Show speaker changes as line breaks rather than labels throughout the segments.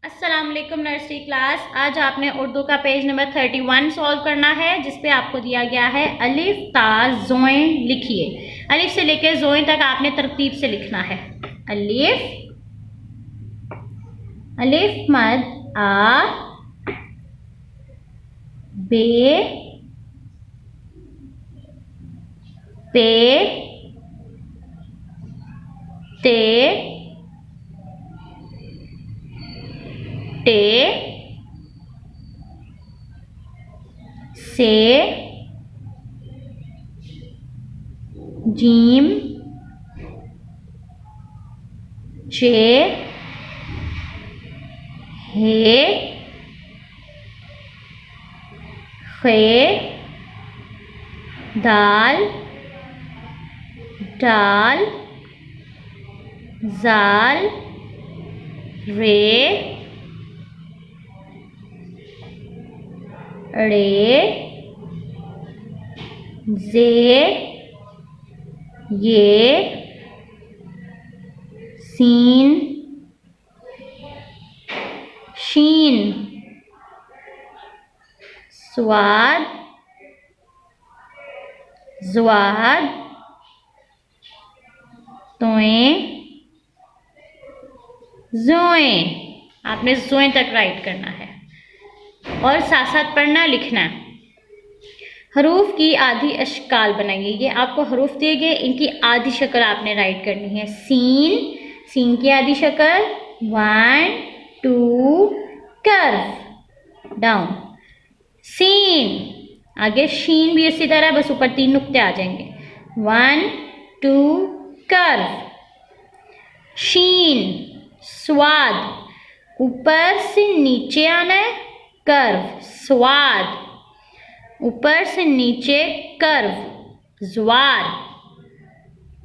अस्सलाम वालेकुम nursery class. आज आपने उर्दू का पेज नंबर 31 सॉल्व करना है, जिसपे आपको दिया गया है अलिफ ता ज़ोएं लिखिए। अलिफ से लेकर ज़ोएं तक आपने तरतीब से लिखना है। अलिफ, अलिफ मद आ, बे, पे, ते, टे, से, जीम, चे, हे, खे, दाल, डाल, जाल, रे, रे, जे, ये, सीन, शीन, स्वाद, ज़्वाद, तोएं, ज़ोएं। आपने ज़ोएं तक राइट करना है और साथ साथ पढ़ना लिखना है। हरूफ की आधी अशकाल बनाइए। ये आपको हरूफ दिए गए, इनकी आधी शक्ल आपने राइट करनी है। सीन, सीन की आधी शक्ल 1 2 कर्व डाउन। सीन, आगे शीन भी इसी तरह, बस ऊपर 3 नुक्ते आ जाएंगे। 1 2 कर्व। शीन, स्वाद, ऊपर से नीचे आना है, कर्व, स्वाद, ऊपर से नीचे कर्व, ज़्वाद।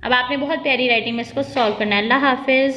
अब आपने बहुत प्यारी राइटिंग में इसको सॉल्व करना है। अल्लाह हाफिज।